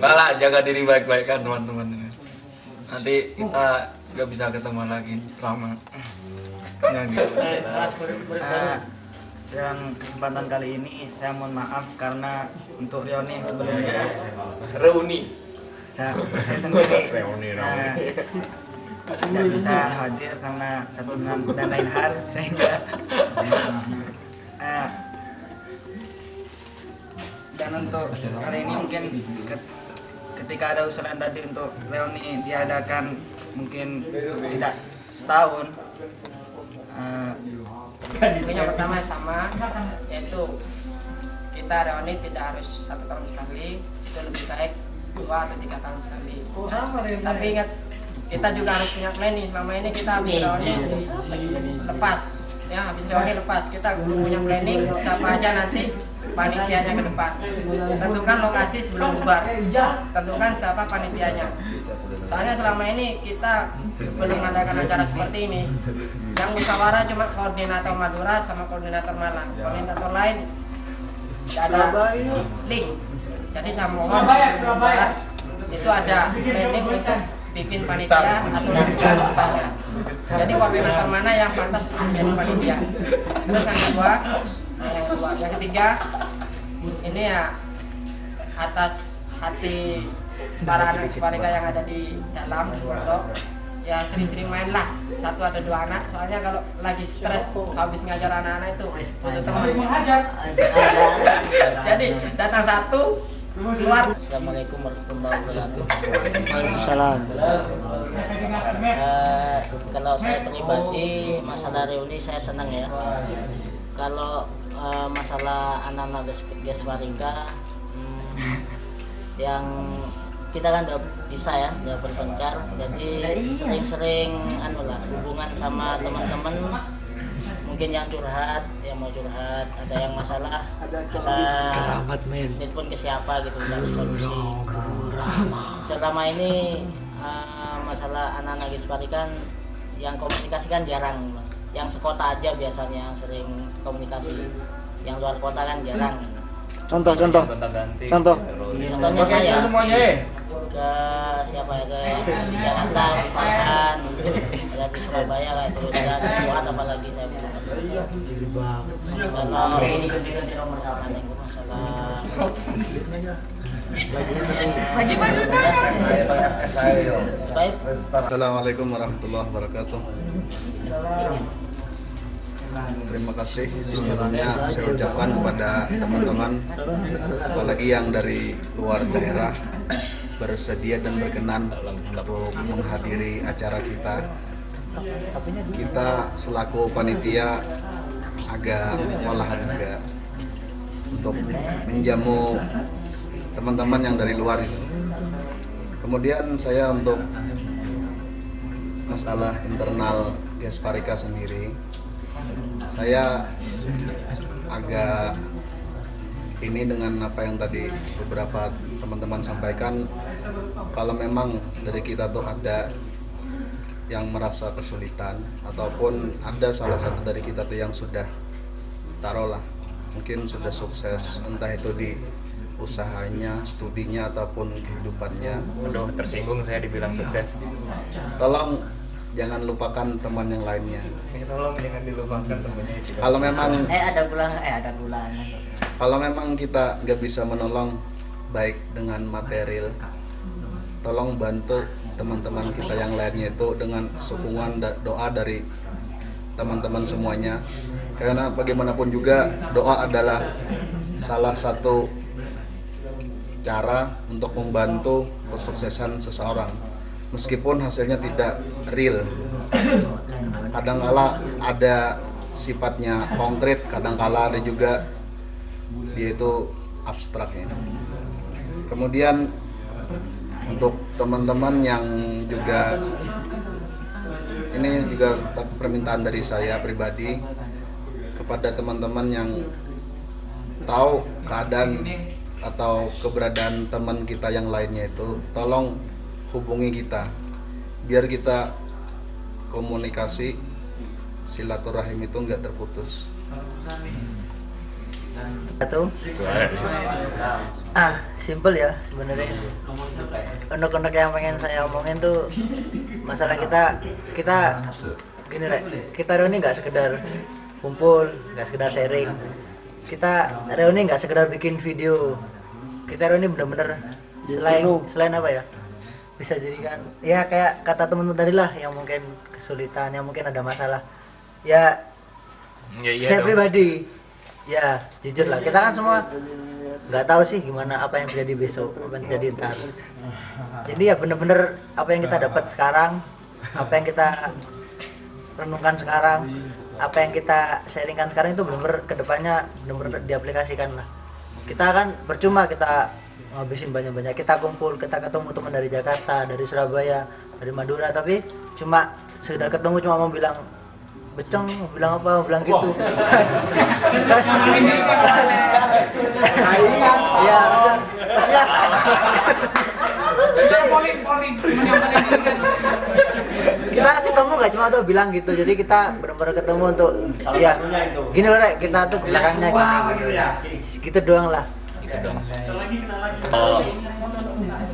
Malah jaga diri baik-baik kan teman-teman. Nanti kita nggak bisa ketemu lagi lama. Ya gitu. Dalam kesempatan kali ini saya mohon maaf karena untuk reuni sebelumnya saya sendiri tidak bisa hadir karena satu dan lain hal sehingga dan untuk kali ini mungkin ketika ada usulan tadi untuk reuni diadakan mungkin tidak setahun. Yang pertama sama, yaitu kita reuni tidak harus 1 tahun sekali, itu lebih baik 2 atau 3 tahun sekali. Tapi ingat, kita juga harus punya planning. Selama ini kita habis reuni lepas, ya habis reuni lepas. Kita punya planning siapa aja nanti panitianya ke depan. Tentukan lokasi sebelum bubar. Tentukan siapa panitianya. Soalnya selama ini kita belum mengadakan acara seperti ini. Yang musyawarah cuma koordinator Madura sama koordinator Malang. Koordinator lain tidak ada link. Jadi sama mohon itu ada planning untuk bikin panitia atau misalnya. Jadi koordinator mana yang pantas menjadi panitia. Terus yang ketiga ini ya atas hati para anak Sparika yang ada di dalam pondok, ya sering-sering mainlah 1 atau 2 anak. Soalnya kalau lagi stres habis ngajar anak-anak itu butuh teman. Jadi datang 1 keluar. Assalamualaikum warahmatullahi wabarakatuh. Waalaikumsalam. Kalau saya pribadi masalah reuni saya senang ya. Kalau masalah anak-anak Gesparika yang kita kan udah bisa ya, udah berpencar, jadi sering-sering hubungan sama teman-teman, mungkin yang curhat, yang mau curhat, ada yang masalah, ada telepon ke siapa gitu, dari solusi. Selama ini masalah anak-anak Gesparika yang komunikasi kan jarang, yang sekota aja biasanya yang sering komunikasi, yang luar kota kan jarang. Contohnya saya ke siapa ya, ke Jakarta, di Palembang, ada di Surabaya kayak itu, dan buat apalagi saya belum. Kalau itu masalah baik. Assalamualaikum warahmatullahi wabarakatuh. Terima kasih sebelumnya saya ucapkan kepada teman-teman, apalagi yang dari luar daerah, bersedia dan berkenan untuk menghadiri acara kita. Kita selaku panitia agak kewalahan juga untuk menjamu teman-teman yang dari luar itu. Kemudian saya untuk masalah internal Gesparika sendiri, saya agak ini dengan apa yang tadi beberapa teman-teman sampaikan. Kalau memang dari kita tuh ada yang merasa kesulitan, ataupun ada salah satu dari kita tuh yang sudah taruhlah mungkin sudah sukses, entah itu di usahanya, studinya ataupun kehidupannya. Aduh, tersinggung saya dibilang sukses. Tolong jangan lupakan teman yang lainnya. Tolong jangan dilupakan temannya itu. Kalau memang ada bulan. Kalau memang kita nggak bisa menolong baik dengan material, tolong bantu teman-teman kita yang lainnya itu dengan sokongan doa dari teman-teman semuanya. Karena bagaimanapun juga doa adalah salah satu cara untuk membantu kesuksesan seseorang. Meskipun hasilnya tidak real, kadangkala ada sifatnya konkret, kadangkala ada juga dia itu abstraknya. Kemudian untuk teman-teman yang juga ini juga permintaan dari saya pribadi kepada teman-teman yang tahu keadaan atau keberadaan teman kita yang lainnya itu, tolong hubungi kita biar kita komunikasi silaturahim itu nggak terputus. Satu. Simple ya sebenarnya. Untuk yang pengen saya omongin tuh masalah kita gini Rek, kita reuni nggak sekedar kumpul, nggak sekedar sharing. Kita reuni nggak sekedar bikin video. Kita reuni bener-bener selain apa ya? Bisa jadikan ya kayak kata temen-temen tadi lah yang mungkin kesulitan, yang mungkin ada masalah. Ya, saya pribadi ya jujur lah, kita kan semua nggak tahu sih gimana apa yang terjadi besok, apa yang terjadi ntar. Jadi ya bener-bener apa yang kita dapat sekarang, apa yang kita renungkan sekarang, apa yang kita sharingkan sekarang itu bener-bener kedepannya bener-bener diaplikasikan lah. Kita kan percuma kita ngabisin banyak-banyak, kita kumpul, kita ketemu teman dari Jakarta, dari Surabaya, dari Madura, tapi cuma sekedar ketemu cuma mau bilang beceng, mau bilang apa, mau bilang gitu. Ya, kita ketemu nggak cuma tuh bilang gitu, jadi kita benar-benar ketemu untuk ya gini loh Rek, kita tuh belakangnya gitu ya, gitu doang lah. Oh,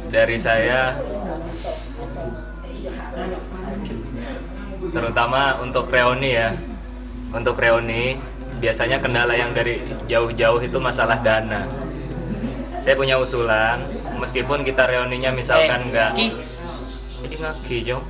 dari saya terutama untuk reuni ya, untuk reuni biasanya kendala yang dari jauh-jauh itu masalah dana. Saya punya usulan, meskipun kita reuninya misalkan enggak jadi ngaki jong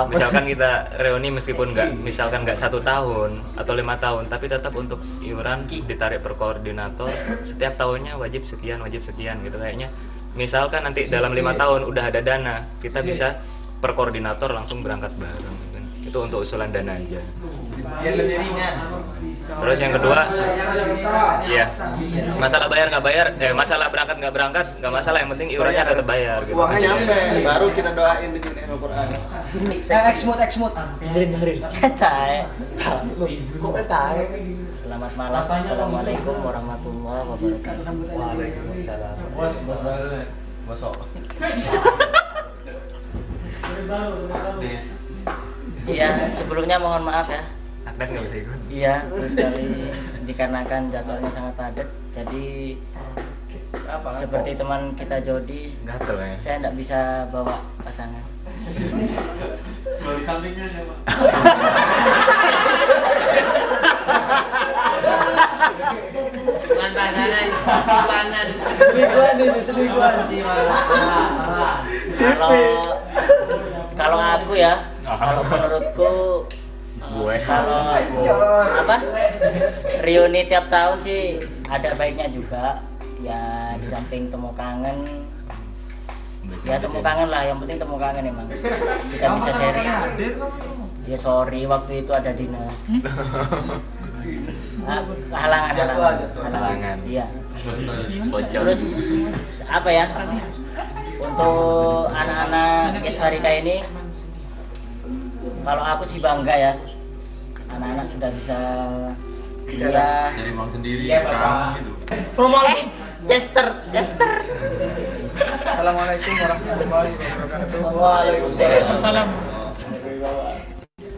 misalkan kita reuni meskipun misalkan nggak 1 tahun atau 5 tahun, tapi tetap untuk iuran ditarik per koordinator setiap tahunnya wajib sekian gitu kayaknya. Misalkan nanti dalam 5 tahun udah ada dana, kita bisa per koordinator langsung berangkat bareng kan. Itu untuk usulan dana aja. Terus yang kedua, ya masalah bayar nggak bayar, masalah berangkat nggak berangkat nggak masalah, yang penting iurannya tetap bayar. Gitu. Uangnya nyampe, baru kita doain di sini Al-Quran. Exmut. Dengerin. Selamat malam. Assalamualaikum warahmatullahi wabarakatuh. Waalaikumsalam. Iya, sebelumnya mohon maaf ya. Agnes nggak bisa ikut. Iya, terus dari dikarenakan jadwalnya sangat padat, jadi seperti teman kita Jody, Gatel ya. saya tidak bisa bawa pasangan. Kalau aku ya, kalau menurutku kalau apa reuni tiap tahun sih ada baiknya juga ya, di samping temu kangen ya, temu kangen lah, yang penting temu kangen emang kita bisa sharing ya. Sorry waktu itu ada dinas halangan iya. Terus apa ya, untuk anak-anak Gesparika ini kalau aku sih bangga ya, anak-anak sudah bisa kuliah Dari uang sendiri ya, gitu. Jester. Assalamualaikum warahmatullahi wabarakatuh. Waalaikumsalam.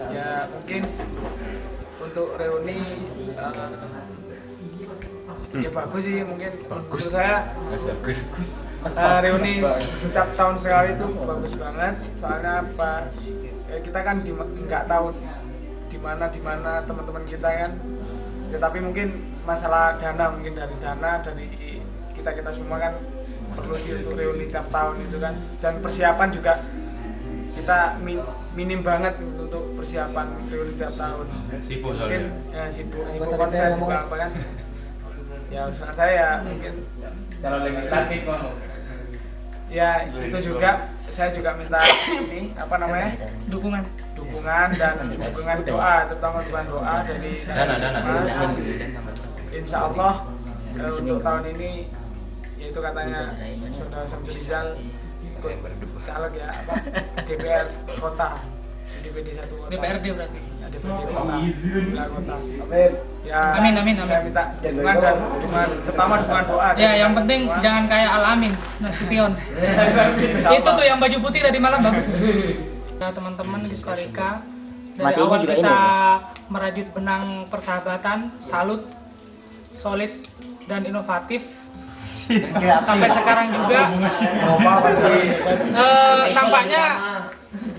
Ya mungkin untuk reuni ya bagus sih, mungkin menurut saya reuni setiap tahun sekali itu bagus banget. Soalnya apa, kita kan nggak tahu di mana teman-teman kita kan, tetapi mungkin masalah dana, mungkin dari kita semua kan perlu sih untuk reuni tiap tahun itu kan, dan persiapan juga kita minim banget untuk persiapan reuni tiap tahun. Sibuk Mungkin ya sibuk konser juga apa kan. Ya usaha saya mungkin Kalau legislatif ya itu juga, saya juga minta ini apa namanya, dukungan dan dukungan doa, terutama dukungan doa dari dana. Insya Allah untuk tahun ini, yaitu katanya Saudara Samsul Rizal ikut caleg ya, apa DPR kota, di DPD 1 kota. DPRD berarti. Ya, DPD kota. Amin. Ya, Amin. Saya minta dukungan dan pertama dukungan doa. Ya, yang penting jangan kayak Al-Amin Nasution. Itu tuh yang baju putih tadi malam bagus. Ya teman-teman Gesparika, Dari Matinya awal juga kita ini. merajut benang persahabatan, salut, solid dan inovatif. Sampai sekarang juga nampaknya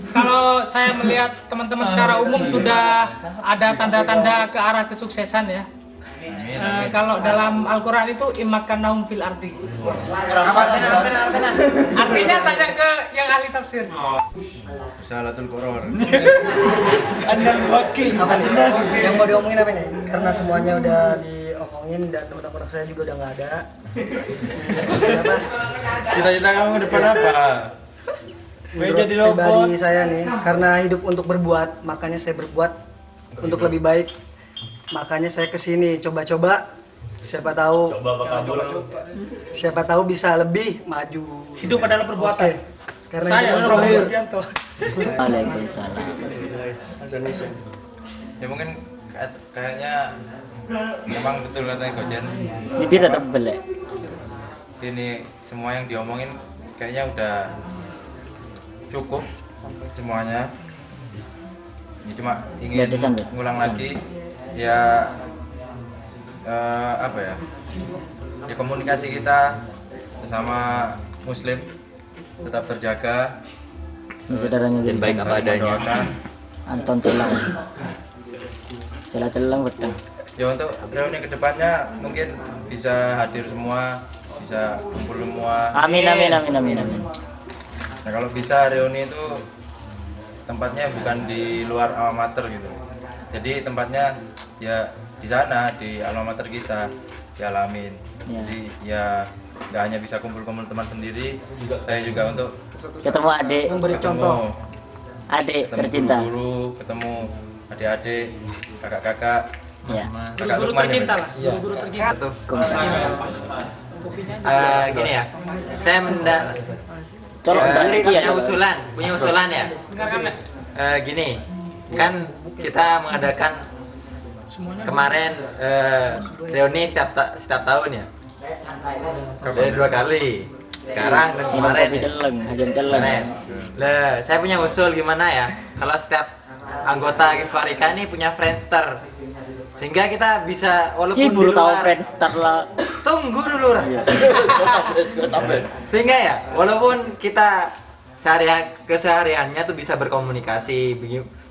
kalau saya melihat teman-teman secara umum sudah ada tanda-tanda ke arah kesuksesan ya. Kalau dalam Al-Quran itu imakkanahum fil ardi. Artinya tanya ke yang ahli tafsir. Salatul Qur'an. Yang mau diomongin apa nih? Karena semuanya udah diomongin dan teman-teman saya juga udah nggak ada. Kenapa? Cita-cita kamu ke depan apa? Menurut Jadi robot. pribadi saya nih, karena hidup untuk berbuat, makanya saya berbuat untuk lebih baik. Makanya saya kesini coba-coba. Siapa tahu bisa lebih maju. Hidup adalah perbuatan. Karena Saya hidup Romo terakhir. Widianto. Waalaikumsalam. Ya mungkin kayaknya memang betul katanya Gojen. Bibir tetap belek. Ini semua yang diomongin kayaknya udah cukup semuanya. Ini cuma ingin Biar disambil. ngulang lagi ya apa ya? Ya komunikasi kita sesama muslim tetap terjaga. Saudaranya Dan baik apa adanya. Mendoakan. Anton Telang. Salah Telang betul. Ya untuk reuni kedepannya mungkin bisa hadir semua, bisa kumpul semua. Amin amin amin amin amin. Nah kalau bisa reuni itu tempatnya bukan di luar alma mater gitu. Jadi tempatnya ya di sana di alma mater kita dialamin. Ya. Jadi ya nggak hanya bisa kumpul-kumpul teman sendiri, saya juga untuk Ketemu adik, Memberi contoh. adik ketemu tercinta. guru-guru, ketemu adik-adik, kakak-kakak. Ya. Kakak Guru Lukman ya, tercinta Mas? lah. Guru tercinta. Tuh. Gini ya, saya Colok balik ya. punya usulan ya. Dengarkan nggak? Gini, kan kita mengadakan kemarin reuni setiap tahun ya. Dari 2 kali. Sekarang dan Minum kemarin. kopi Ya. celeng, hajan celeng. Kemarin. Lah, saya punya usul gimana ya? Kalau setiap anggota Gisparika ini punya Friendster. Sehingga kita bisa walaupun Ibu di tahu luar- Friendster lah. Tunggu dulu Ran. Iya. Sehingga ya, walaupun kita kesehariannya tuh bisa berkomunikasi,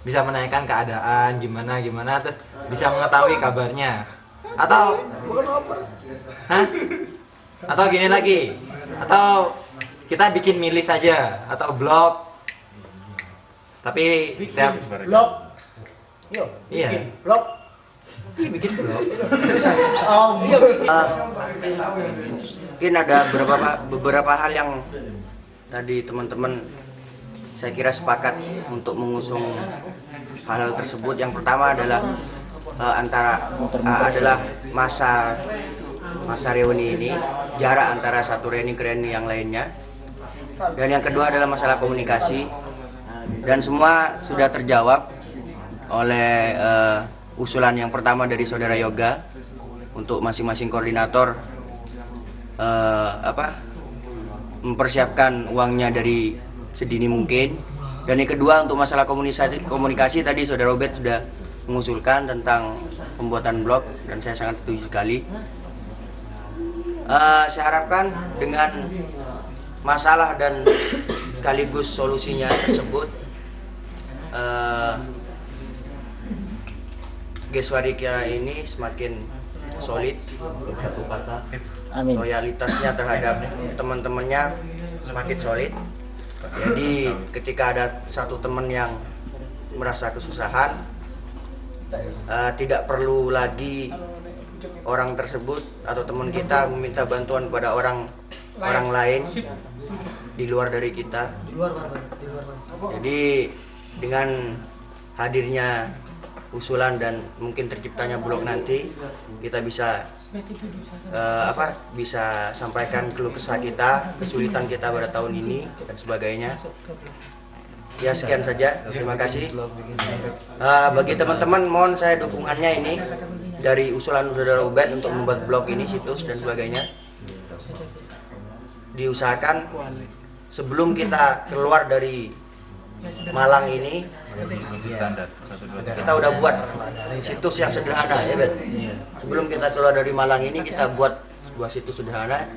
bisa menanyakan keadaan gimana terus bisa mengetahui kabarnya. Atau Hah? Atau gini lagi. Atau kita bikin milis saja atau blog. Tapi setiap Blog. iya. Blok. Bikin blog. Mungkin ada beberapa hal yang tadi teman-teman saya kira sepakat untuk mengusung hal tersebut. Yang pertama adalah adalah masa reuni ini, jarak antara satu reuni ke reuni yang lainnya. Dan yang kedua adalah masalah komunikasi. Dan semua sudah terjawab oleh usulan yang pertama dari Saudara Yoga untuk masing-masing koordinator mempersiapkan uangnya dari sedini mungkin. Dan yang kedua untuk masalah komunikasi tadi Saudara Robert sudah mengusulkan tentang pembuatan blog dan saya sangat setuju sekali. Saya harapkan dengan masalah dan sekaligus solusinya tersebut Gisparika ini semakin solid, Amin. loyalitasnya terhadap teman-temannya semakin solid. Jadi ketika ada satu teman yang merasa kesusahan, tidak perlu lagi orang tersebut atau teman kita meminta bantuan kepada orang lain di luar dari kita. Jadi dengan hadirnya usulan dan mungkin terciptanya blog nanti, kita bisa bisa sampaikan keluh kesah kita, kesulitan kita pada tahun ini dan sebagainya. Ya sekian saja, terima kasih. Bagi teman-teman mohon saya dukungannya ini dari usulan Saudara Ubed untuk membuat blog ini, situs dan sebagainya. Diusahakan sebelum kita keluar dari Malang ini standar 1, 2, 3. kita udah buat situs yang sederhana ya Bet. Sebelum kita keluar dari Malang ini kita buat sebuah situs sederhana